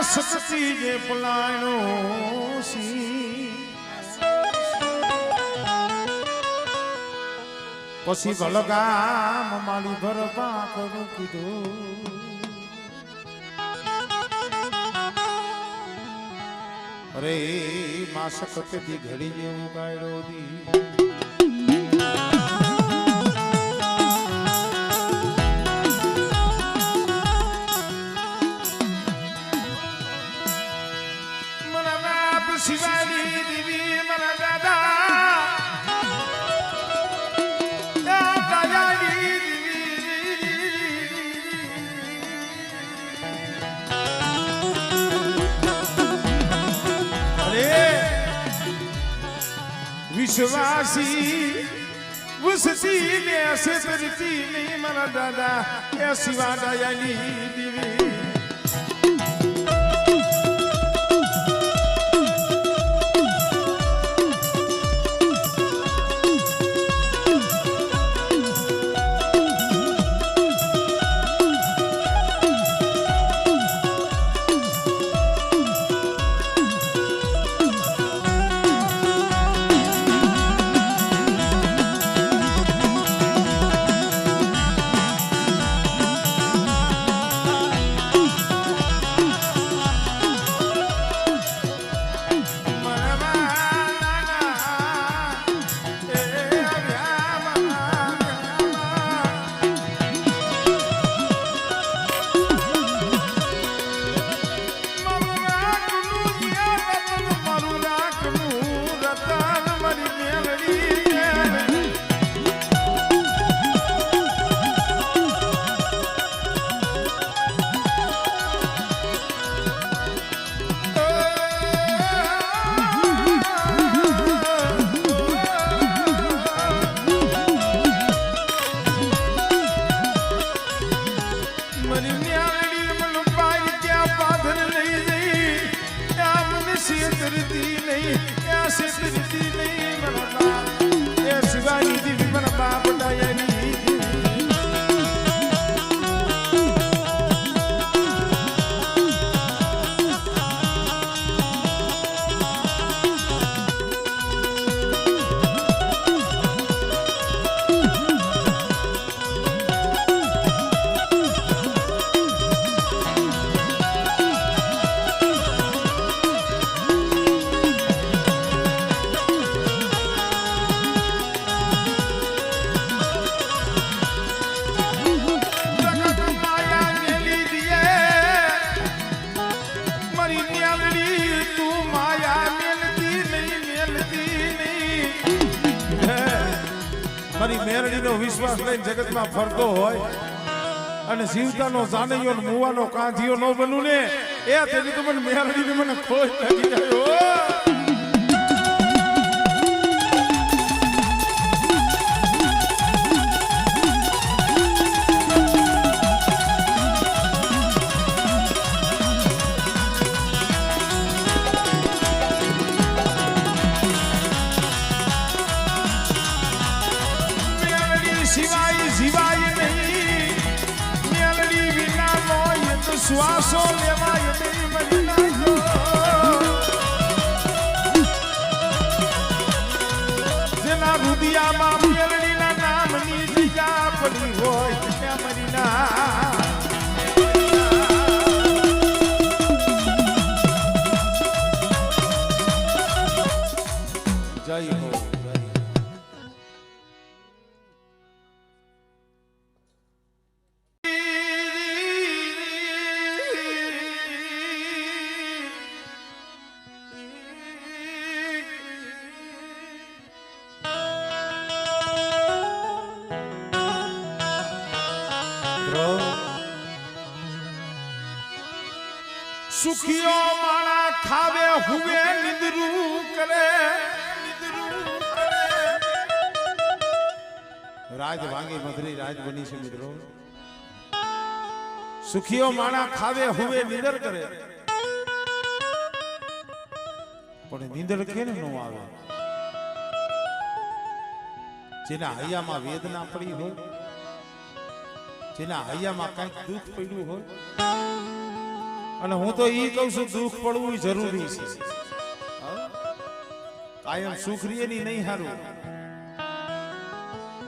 सकती जे पलायनो सी पसी भलगाम माली भरपा करू कीधो अरे मां सकते दी घड़ी जे उगाड़ो दी शिवाजी देवी मना दादा अरे विश्वासी वसती ने ऐसे तरती नहीं मना दादा या शिवा दयाली देवी મેરડી નો વિશ્વાસ લઈને જગત માં ફરતો હોય અને જીવતા નો જાનૈયો ને મુવાનો કાંધીઓ નો બનુ ને એ તેની તો મને મેરડી ને મને ખોજ લાગી જાય श्वासो लेवाय नहीं मरना जो जेना रुदिया मा मेलडी ना नाम नी जग्या पड़ी होय त्या मरीना जय हो सुखियो माना खावे हुए निद्रू करे राज वांगी मधुरी राज बनी से मित्रों सुखियो माना खावे हुए निंदर करे पण निंदर केने नो आवे जेना हૈયામાં વેદના પડી હોય જેના હૈયામાં કંઈક દુઃખ પડ્યું હોય અને હું તો ઈ કહું છું દુઃખ પડવું જરૂરી છે. કાયમ સુખ રીએ ની નહીં હારું.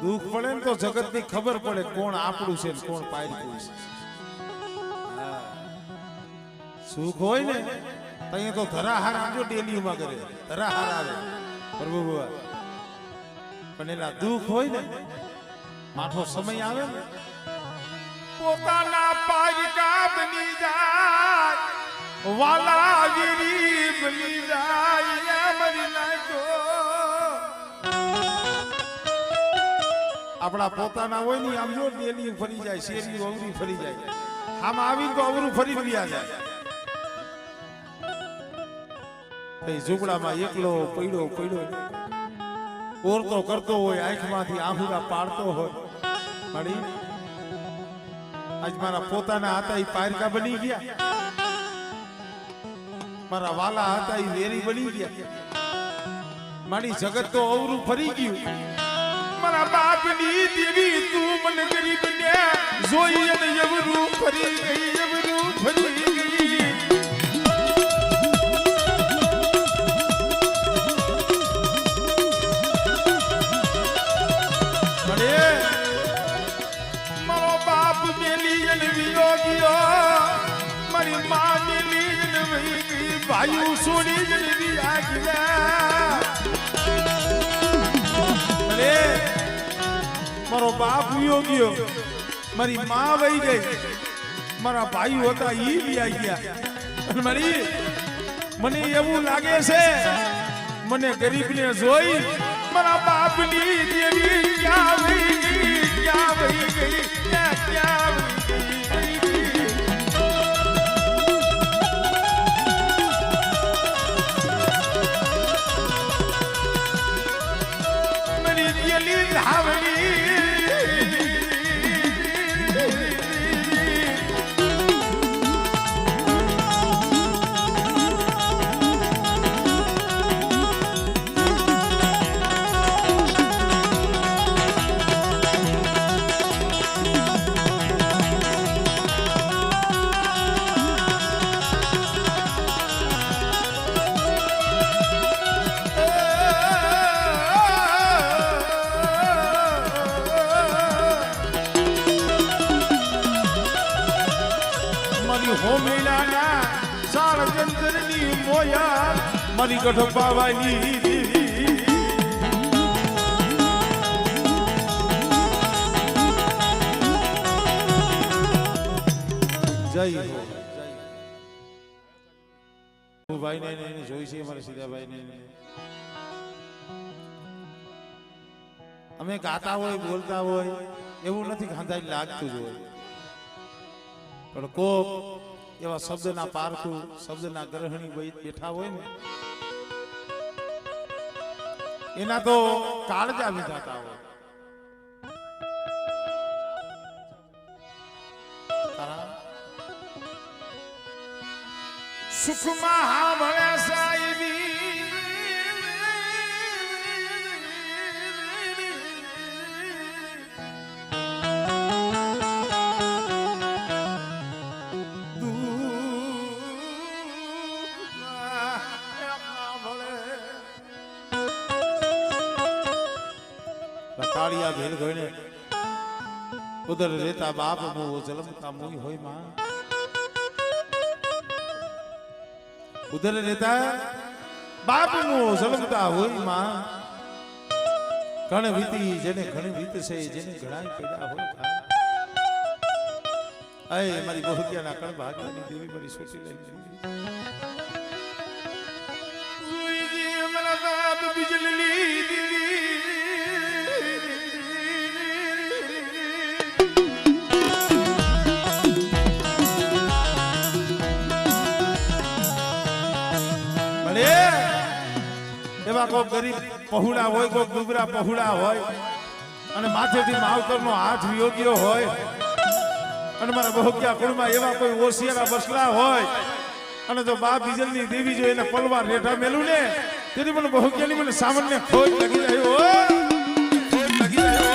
દુઃખ પડે ને તો જગત ની ખબર પડે કોણ આપણું છે કોણ પાયરું છે. સુખ હોય ને અહીંયા તો ધરાહાર આવજો ડેલીમાં કરે ધરાહાર આવે પ્રભુ પણ એના દુઃખ હોય ને માઠો સમય આવે ને પોતાના પાયકા બની જાય વાલા ગીરી બની જાય મરી નાખો. આપણા પોતાના હોય ને આમ જો ડેલી ફરી જાય શેરી અવરી ફરી જાય આમ આવી તો અવરું ફરી ગયા જાય. ઝૂંપડામાં એકલો પડ્યો ઓરતો કરતો હોય આંખમાંથી આહુડા પાડતો હોય મારી આજ મારા પોતાના હતા એ પારકા બની ગયા મારા વાલા હતા એ વેરી બની ગયા મારી જગત તો અવરું ફરી ગયું. મારા બાપની દેવી તું મને ગરીબ ને જોઈ અને અવરું ફરી ગઈ અવરું ફરી ગઈ. મારો બાપ મેલી અને વિયોગીઓ મારી મા મેલી અને વહી ભાઈઓ છોડી અને વિયા ગયા. મારો બાપ વિયોગીઓ મારી મા વહી ગઈ મારા ભાઈઓ હતા ઈ વિયા ગયા. અને મારી મને એવું લાગે છે મને ગરીબને જોઈ મારા બાપની દેવી ક્યાં વહી ગઈ ક્યાં વહી ગઈ ક્યાં વહી ગઈ. મારી દિયલી ધાવણી મારી ગઢ પાવાની જય હો ભાઈ ને જોઈ છે અમારા સીધાભાઈ ને અમે ગાતા હોય બોલતા હોય એવું નથી ખાંધા લાગતું જ હોય પણ કોક એવા શબ્દના પારખું શબ્દના ગ્રહણી બેઠા હોય ને એના તો કાળજા વિધાતા હોય. સુખમાં હા ભળે સાહેબી कालिया भेल गए उधर रहता बाप वो जलम का मुई होई मां उधर रहता बाप मो जलमता होई मां घण वीती जेने घण वीत से जेने घणाई पैदा होय अय मारी बहुतिया ना कण भाग्यनी देवी मारी सोची लई ओई जी हमरा बाप बिजली दीदी એવા કોઈ ગરીબ પહોળા હોય કોઈ ગુબરા પહોળા હોય અને માથેથી માવતરનો હાથ વિયોગ્યો હોય અને મારા બહુક્યા કુળમાં એવા કોઈ ઓશિયારા બસલા હોય અને જો બા બીજલની દેવી જો એને પલવાર રેઠા મેલું ને તેથી મને બહુક્યાની મને સામાન્ય ખોજ લાગી જાય ખોજ લાગી જાય.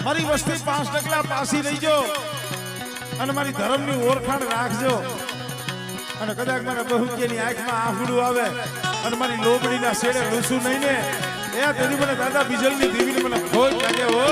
મારી વસ્તી 5 ટકલા પાસી રહીજો અને મારી ધર્મની ઓળખાણ રાખજો અને કદાચ મારા બહુકેની આંખમાં આંખડું આવે અને મારી લોબડીના શેડે લૂસું નહીં ને એ તેની મને દાદા બીજલની દેવીને મને ખોજ લાગે હો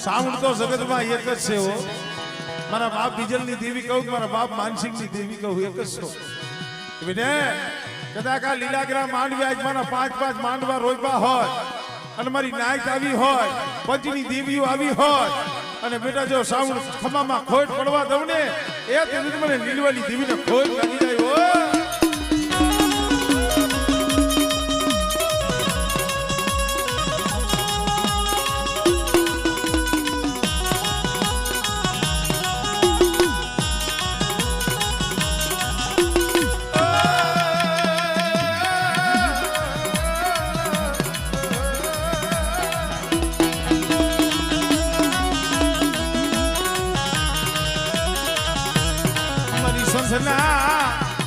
સાઉન્ડ તો જગતમાં એક જ છે હો મારા બાપ બીજલની દેવી કહું મારા બાપ માનસિંહની દેવી કહું એક જ છો બેટા કદાચ આ લીલાગ્રા માંડવી આજ મારા 5 માંડવા રોઈપા હોય અને મારી નાઈટ આવી હોય પંચની દેવીઓ આવી હોય અને બેટા જો સાઉન્ડ ખમામાં ખોટ પડવા દઉં ને એ તેથી મને લીલવાની દેવીને ખોટ લાગી જાય હો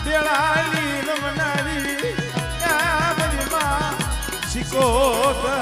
દેળાલી રમનારી કાબરી માં શિકોતા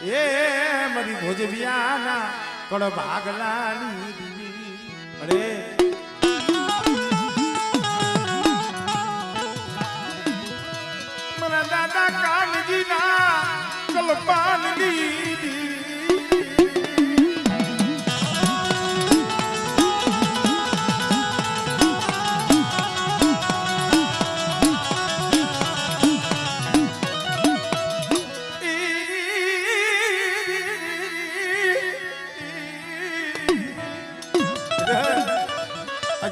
એ મારી ભોજવિયાના કળ ભાગલાની દીવી અરે મારા દાદા કાનજીના કલપાનની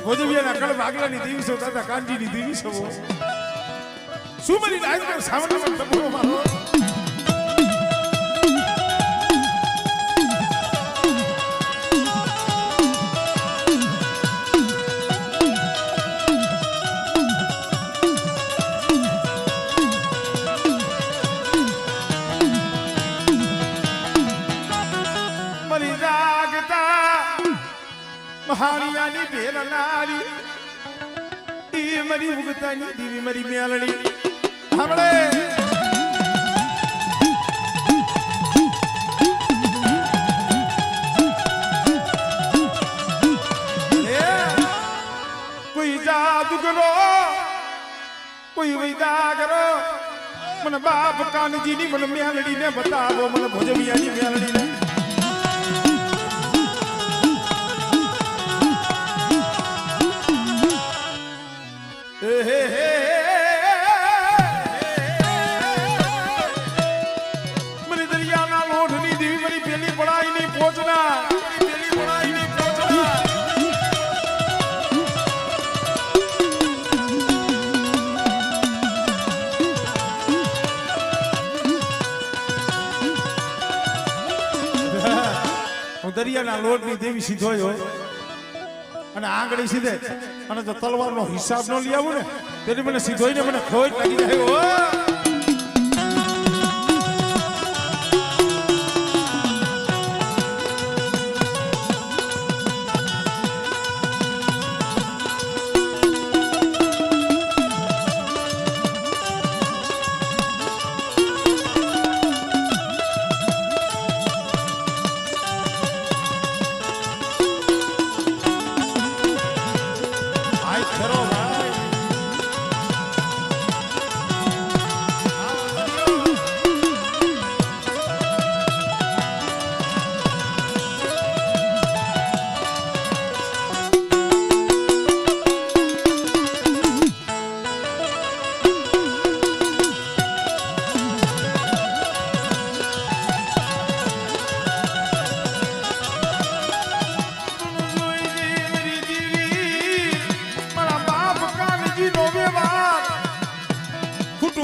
ભોજવિયાના કળ ભાગલાની દેવી છો દાદા કાનજીની દેવી છો શું મારી રાજમાં સાવનમાં તબરો મારો મારી જાગતા મહાણિયાની ભેરનારી ઈ મારી ઉગતાની દેવી મારી મેલડી સાંભળે કોઈ જાદુ કરો કોઈ વૈદા કરો મને બાપ કાનજીની મને મેલડીને બતાવો મને ભોજવિયાની મેલડીને મરી દરિયાના લોઢની દેવી મારી પેલી પડાઈની પહોંચના પેલી પડાઈની પહોંચના હું દરિયાના લોઢની દેવી સીધોયો અને આંગળી સીધે અને જો તલવારનો હિસાબ ન લઈ આવું ને તેથી મને સીધોઈને મને ખોટ લાગી જાય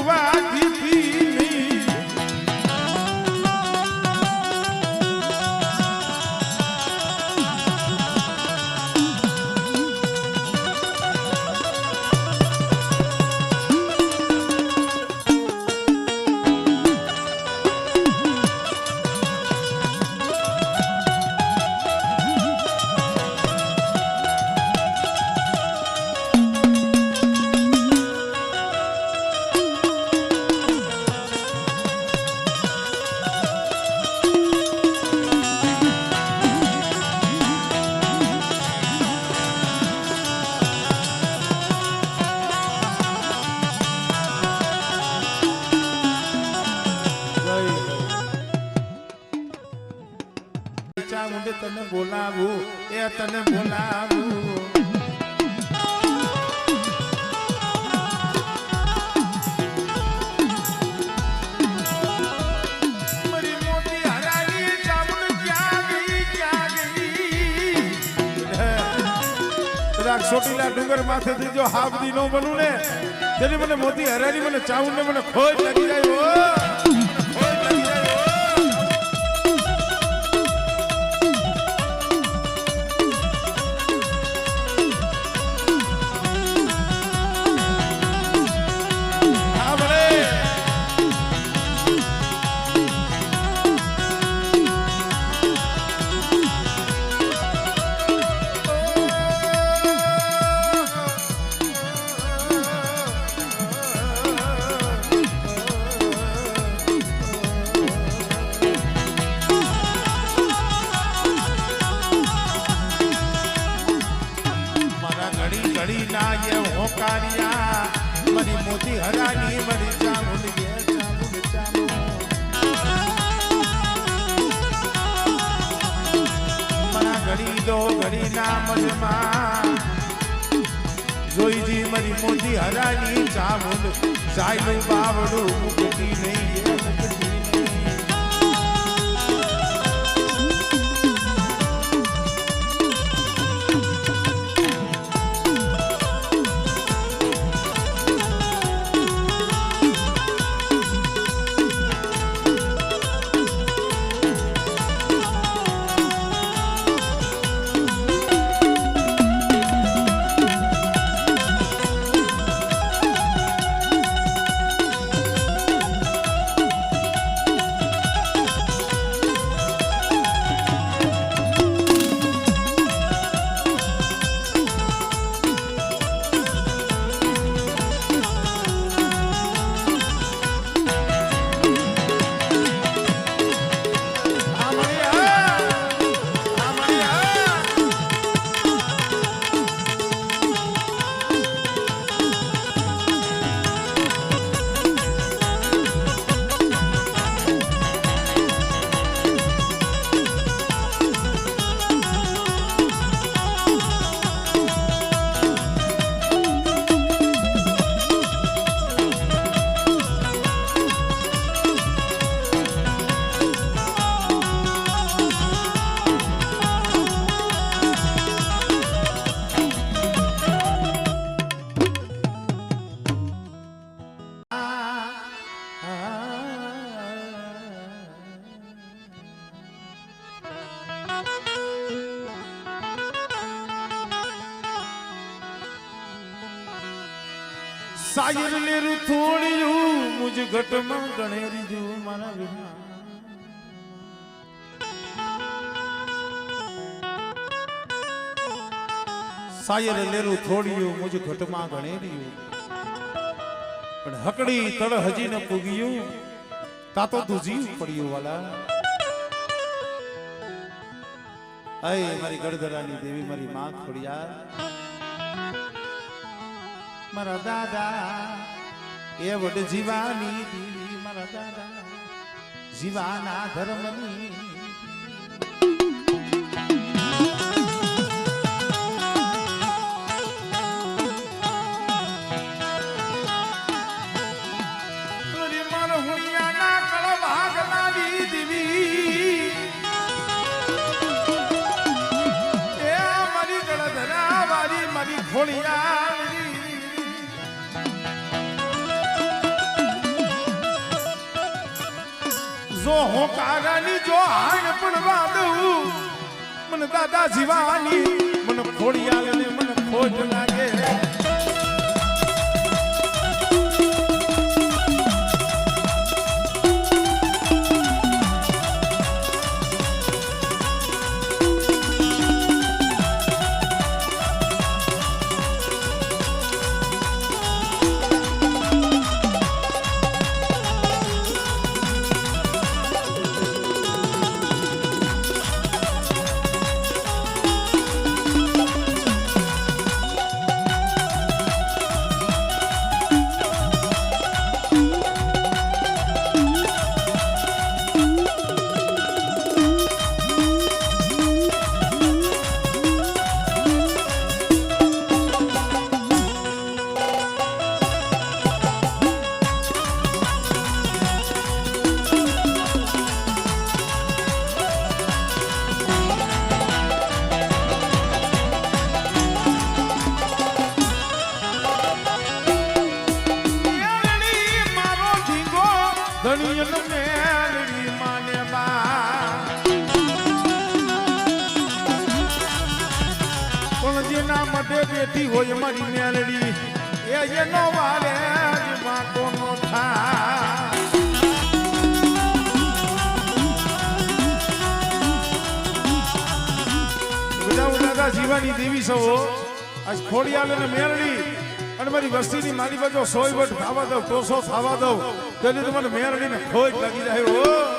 મૂકવા દીધી નહીં. તને બોલાવું એ તને બોલાવું મારી મોટી હરાની ચામુંડ ક્યાં ગઈ કદાચ ચોટીલા ડુંગર માથેથી જો હાબદી નો બનું ને તેની મને મોટી હરાની મને ચામુંડ ને મને ખોજ લાગી જાય મારી મોતી હરાની મારી ચામુંડ ચામુંડ મારા ઘડી દો ઘડી ના મનમાં જોઈજી મારી મોતી હરાની ચામુંડ સાયલું બાવડું મુકતી નહીં મુકતી સાયર લેરું થોડ્યું મુજ ઘટમાં ગણેરી જો મારા વિના સાયર લેરું થોડ્યું મુજ ઘટમાં ગણેરી પણ હકડી તળ હજી ન પૂગ્યું તા તો દુજી પડ્યું વાલા અય મારી ગડગડાની દેવી મારી માં ખોડિયાર મારા દાદા એ વડ જીવાની દેવી મારા દાદા જીવાના ધર્મની મારો હુણિયાના કળ ભાગનાની દેવી એ મારી ગળધરા વાળી મારી ખોડિયાર જો હોકારાની જો હાણ પડવા દઉં મને દાદા જીવાની મને ખોડિયાલ ને મને ખોટ લાગે જેના માટે બેઠી હોય મારી મેલડી એ એનો વારે વાંકો નો થા બધા જીવાની દેવી સૌ આજ ખોડિયાલ અને મેલડી અને મારી વસ્તીની મારી બાજુ 100 વટ ખાવા દઉં 200 ખાવા દઉં તો મને મેલડીને ખોટ લાગી જાય